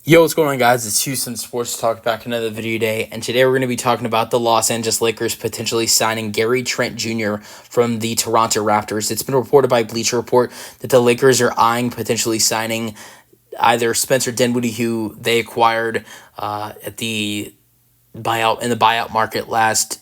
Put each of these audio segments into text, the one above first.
Yo, what's going on, guys? It's Houston Sports Talk back another video day, and today we're going to be talking about the Los Angeles Lakers potentially signing Gary Trent Jr. from the Toronto Raptors. It's been reported by Bleacher Report that the Lakers are eyeing potentially signing either Spencer Dinwiddie, who they acquired at the buyout market last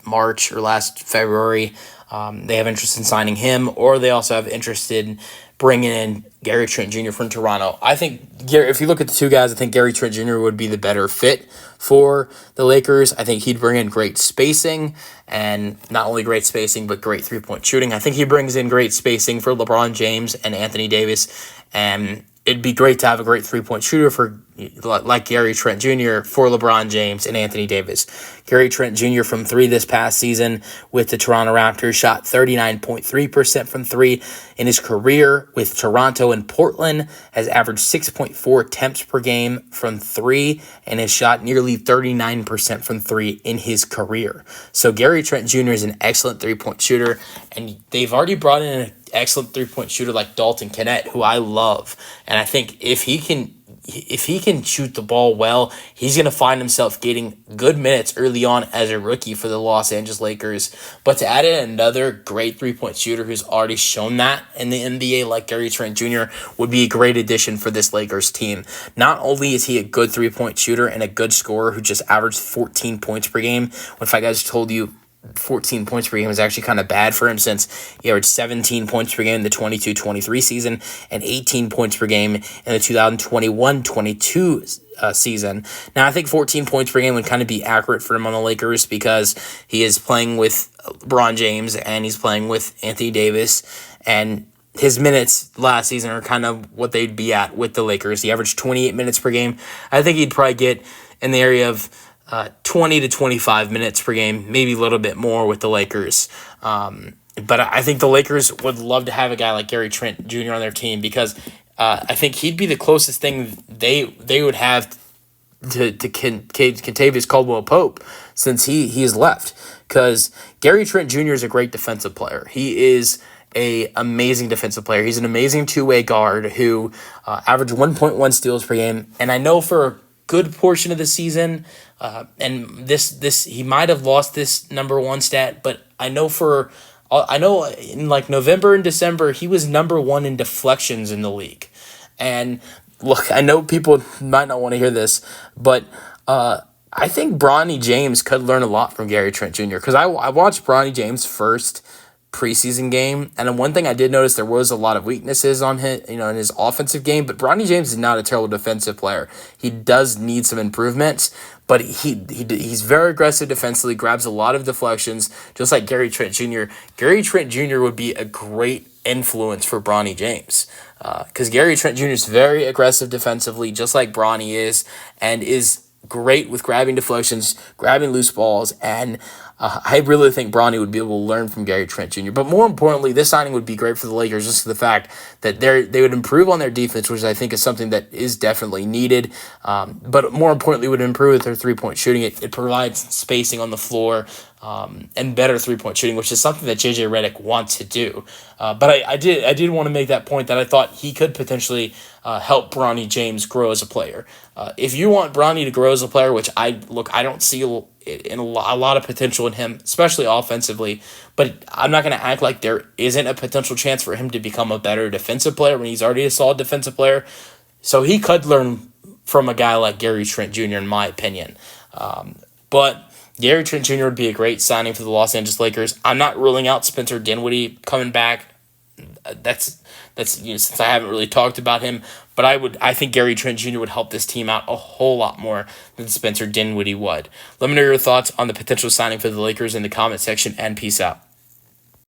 March or last February. They have interest in signing him, or they also have interest in bringing in Gary Trent Jr. from Toronto. I think if you look at the two guys, I think Gary Trent Jr. would be the better fit for the Lakers. I think he'd bring in great spacing, and not only great spacing, but great three-point shooting. I think he brings in great spacing for LeBron James and Anthony Davis, and it'd be great to have a great three-point shooter for like Gary Trent Jr. for LeBron James and Anthony Davis. Gary Trent Jr. from three this past season with the Toronto Raptors shot 39.3% from three in his career with Toronto, and Portland has averaged 6.4 attempts per game from three and has shot nearly 39% from three in his career. So Gary Trent Jr. is an excellent three-point shooter, and they've already brought in an excellent three-point shooter like Dalton Kennett, who I love. And I think if he can shoot the ball well, he's going to find himself getting good minutes early on as a rookie for the Los Angeles Lakers. But to add in another great three-point shooter who's already shown that in the NBA like Gary Trent Jr. would be a great addition for this Lakers team. Not only is he a good three-point shooter and a good scorer who just averaged 14 points per game, if I guys told you 14 points per game is actually kind of bad for him, since he averaged 17 points per game in the 22-23 season and 18 points per game in the 2021-22 season. Now, I think 14 points per game would kind of be accurate for him on the Lakers because he is playing with LeBron James and he's playing with Anthony Davis, and his minutes last season are kind of what they'd be at with the Lakers. He averaged 28 minutes per game. I think he'd probably get in the area of 20 to 25 minutes per game, maybe a little bit more with the Lakers. But I think the Lakers would love to have a guy like Gary Trent Jr. on their team because I think he'd be the closest thing they would have to Kentavious Caldwell-Pope since he is left. Because Gary Trent Jr. is a great defensive player. He is an amazing defensive player. He's an amazing two-way guard who averaged 1.1 steals per game. And I know for a good portion of the season, and this he might have lost this number one stat, but I know in like November and December he was number one in deflections in the league. And look, I know people might not want to hear this, but I think Bronny James could learn a lot from Gary Trent Jr. because I watched Bronny James' first preseason game, and one thing I did notice, there was a lot of weaknesses on his, in his offensive game, but Bronny James is not a terrible defensive player. He does need some improvements, but he's very aggressive defensively, grabs a lot of deflections, just like Gary Trent Jr. Gary Trent Jr. would be a great influence for Bronny James because Gary Trent Jr. is very aggressive defensively, just like Bronny is, and is great with grabbing deflections, grabbing loose balls, and I really think Bronny would be able to learn from Gary Trent Jr. But more importantly, this signing would be great for the Lakers just for the fact that they would improve on their defense, which I think is something that is definitely needed. But more importantly, would improve their three-point shooting. It provides spacing on the floor and better three-point shooting, which is something that JJ Redick wants to do. But I did want to make that point that I thought he could potentially help Bronny James grow as a player. If you want Bronny to grow as a player, which I don't see a lot of potential in him, especially offensively, but I'm not going to act like there isn't a potential chance for him to become a better defensive player when he's already a solid defensive player. So he could learn from a guy like Gary Trent Jr., in my opinion. But Gary Trent Jr. would be a great signing for the Los Angeles Lakers. I'm not ruling out Spencer Dinwiddie coming back. That's since I haven't really talked about him, but I think Gary Trent Jr. would help this team out a whole lot more than Spencer Dinwiddie would. Let me know your thoughts on the potential signing for the Lakers in the comment section, and peace out.